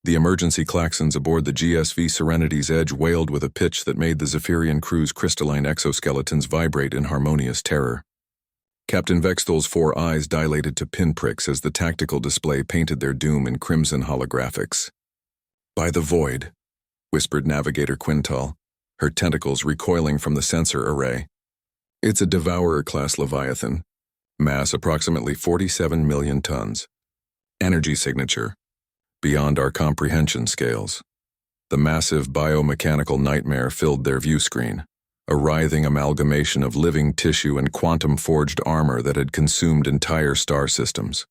The emergency klaxons aboard the GSV Serenity's Edge wailed with a pitch that made the Zephyrian crew's crystalline exoskeletons vibrate in harmonious terror. Captain Vexthal's 4 eyes dilated to pinpricks as the tactical display painted their doom in crimson holographics. "By the void," whispered Navigator Quintal, her tentacles recoiling from the sensor array. "It's a Devourer-class Leviathan. Mass approximately 47 million tons. Energy signature beyond our comprehension scales." The massive biomechanical nightmare filled their view screen, a writhing amalgamation of living tissue and quantum-forged armor that had consumed entire star systems.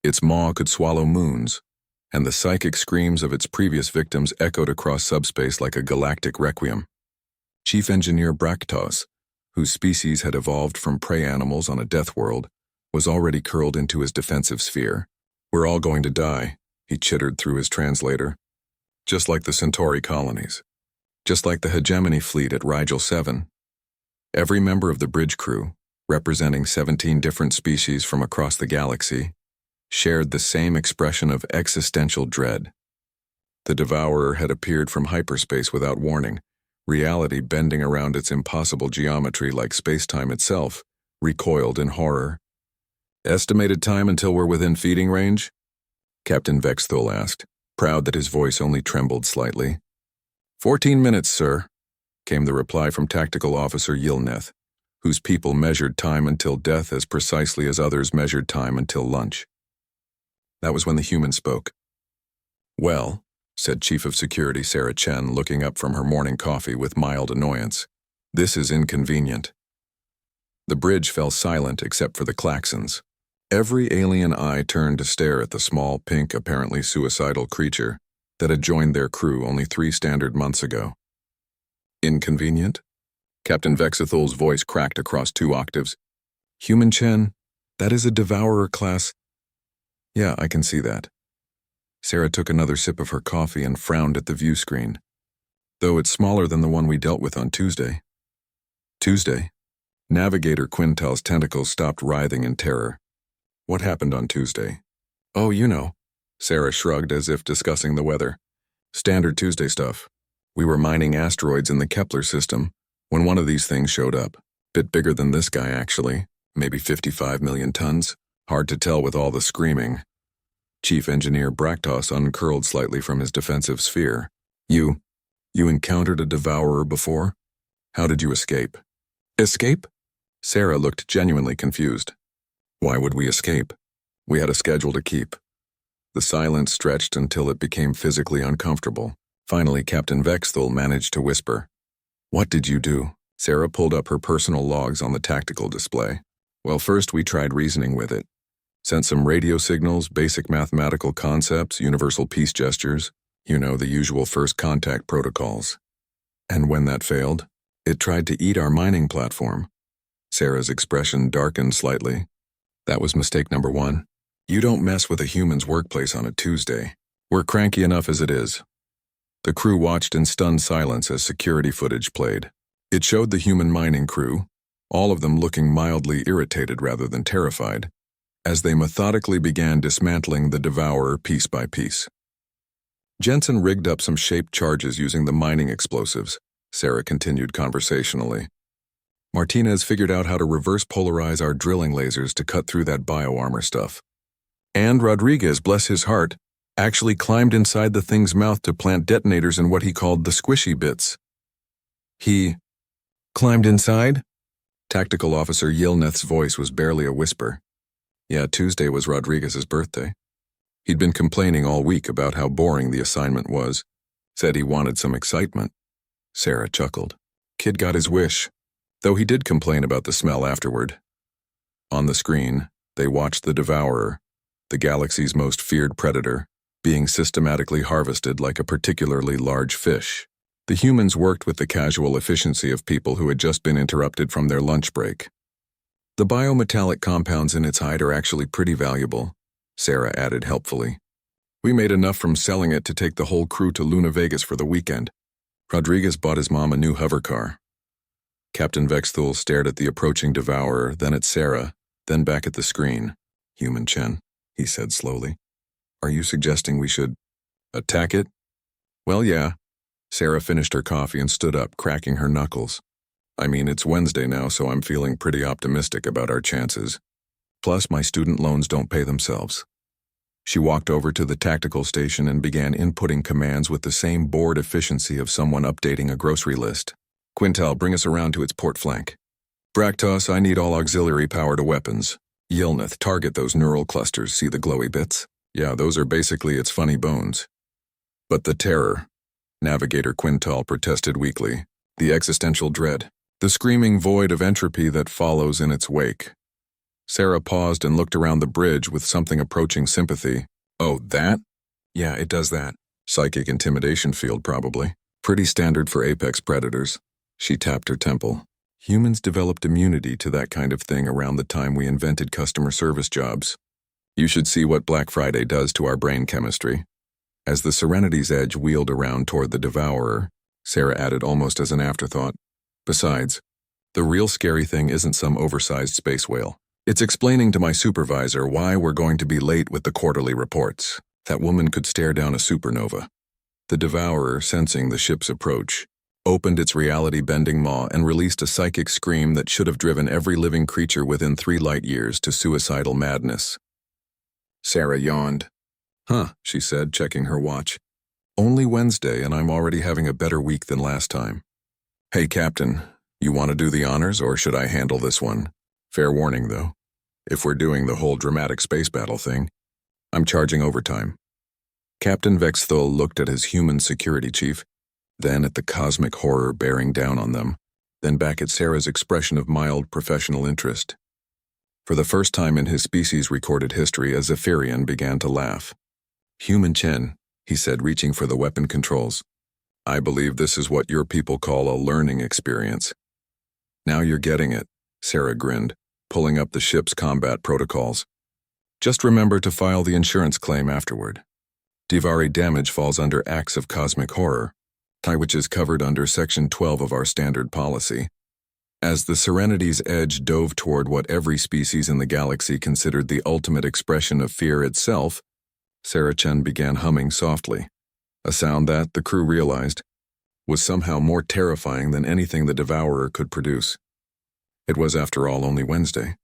Its maw could swallow moons, and the psychic screams of its previous victims echoed across subspace like a galactic requiem. Chief Engineer Braktos, whose species had evolved from prey animals on a death world, was already curled into his defensive sphere. "We're all going to die," he chittered through his translator. "Just like the Centauri colonies. Just like the hegemony fleet at Rigel 7. Every member of the bridge crew, representing 17 different species from across the galaxy, shared the same expression of existential dread. The Devourer had appeared from hyperspace without warning, reality bending around its impossible geometry like space-time itself, recoiled in horror. "Estimated time until we're within feeding range?" Captain Vexthal asked, proud that his voice only trembled slightly. 14 minutes, sir," came the reply from Tactical Officer Yilneth, whose people measured time until death as precisely as others measured time until lunch. That was when the human spoke. "Well," said Chief of Security Sarah Chen, looking up from her morning coffee with mild annoyance, "this is inconvenient." The bridge fell silent except for the klaxons. Every alien eye turned to stare at the small, pink, apparently suicidal creature that had joined their crew only 3 standard months ago. "Inconvenient?" Captain Vexithal's voice cracked across 2 octaves. "Human Chen, that is a Devourer class." "Yeah, I can see that." Sarah took another sip of her coffee and frowned at the view screen. "Though it's smaller than the one we dealt with on Tuesday." "Tuesday?" Navigator Quintal's tentacles stopped writhing in terror. "What happened on Tuesday?" "Oh, you know." Sarah shrugged as if discussing the weather. "Standard Tuesday stuff. We were mining asteroids in the Kepler system when one of these things showed up. Bit bigger than this guy, actually. Maybe 55 million tons. Hard to tell with all the screaming." Chief Engineer Braktos uncurled slightly from his defensive sphere. You encountered a Devourer before? How did you escape?" "Escape?" Sarah looked genuinely confused. "Why would we escape? We had a schedule to keep." The silence stretched until it became physically uncomfortable. Finally, Captain Vexthal managed to whisper. "What did you do?" Sarah pulled up her personal logs on the tactical display. "Well, first we tried reasoning with it. Sent some radio signals, basic mathematical concepts, universal peace gestures, the usual first contact protocols. And when that failed, it tried to eat our mining platform." Sarah's expression darkened slightly. "That was mistake number 1. You don't mess with a human's workplace on a Tuesday. We're cranky enough as it is." The crew watched in stunned silence as security footage played. It showed the human mining crew, all of them looking mildly irritated rather than terrified, as they methodically began dismantling the Devourer piece by piece. "Jensen rigged up some shaped charges using the mining explosives," Sarah continued conversationally. "Martinez figured out how to reverse polarize our drilling lasers to cut through that bioarmor stuff. And Rodriguez, bless his heart, actually climbed inside the thing's mouth to plant detonators in what he called the squishy bits." "He climbed inside?" Tactical Officer Yilneth's voice was barely a whisper. "Yeah, Tuesday was Rodriguez's birthday. He'd been complaining all week about how boring the assignment was. Said he wanted some excitement." Sarah chuckled. "Kid got his wish, though he did complain about the smell afterward." On the screen, they watched the Devourer, the galaxy's most feared predator, being systematically harvested like a particularly large fish. The humans worked with the casual efficiency of people who had just been interrupted from their lunch break. "The biometallic compounds in its hide are actually pretty valuable," Sarah added helpfully. "We made enough from selling it to take the whole crew to Luna Vegas for the weekend. Rodriguez bought his mom a new hover car." Captain Vexthal stared at the approaching Devourer, then at Sarah, then back at the screen. "Human Chen," he said slowly. "Are you suggesting we should Attack it? Well, yeah. Sarah finished her coffee and stood up, cracking her knuckles. I mean, it's Wednesday now, so I'm feeling pretty optimistic about our chances. Plus, my student loans don't pay themselves. She walked over to the tactical station and began inputting commands with the same bored efficiency of someone updating a grocery list. Quintal, bring us around to its port flank. Bractos, I need all auxiliary power to weapons. Yilnith, target those neural clusters, see the glowy bits? Yeah, those are basically its funny bones. But the terror, Navigator Quintal protested weakly. The existential dread. The screaming void of entropy that follows in its wake. Sarah paused and looked around the bridge with something approaching sympathy. Oh, that? Yeah, it does that. Psychic intimidation field, probably. Pretty standard for apex predators. She tapped her temple. Humans developed immunity to that kind of thing around the time we invented customer service jobs. You should see what Black Friday does to our brain chemistry. As the Serenity's Edge wheeled around toward the Devourer, Sarah added almost as an afterthought. Besides, the real scary thing isn't some oversized space whale. It's explaining to my supervisor why we're going to be late with the quarterly reports. That woman could stare down a supernova. The Devourer, sensing the ship's approach, opened its reality-bending maw and released a psychic scream that should have driven every living creature within 3 light years to suicidal madness. Sarah yawned. Huh, she said, checking her watch. Only Wednesday, and I'm already having a better week than last time. Hey, Captain, you want to do the honors, or should I handle this one? Fair warning, though. If we're doing the whole dramatic space battle thing, I'm charging overtime. Captain Vexthul looked at his human security chief, then at the cosmic horror bearing down on them, then back at Sarah's expression of mild professional interest. For the first time in his species' recorded history, a Zephyrian began to laugh. Human Chen, he said, reaching for the weapon controls. I believe this is what your people call a learning experience. Now you're getting it, Sarah grinned, pulling up the ship's combat protocols. Just remember to file the insurance claim afterward. Divari damage falls under acts of cosmic horror, which is covered under Section 12 of our standard policy. As the Serenity's Edge dove toward what every species in the galaxy considered the ultimate expression of fear itself, Sarah Chen began humming softly, a sound that, the crew realized, was somehow more terrifying than anything the Devourer could produce. It was, after all, only Wednesday.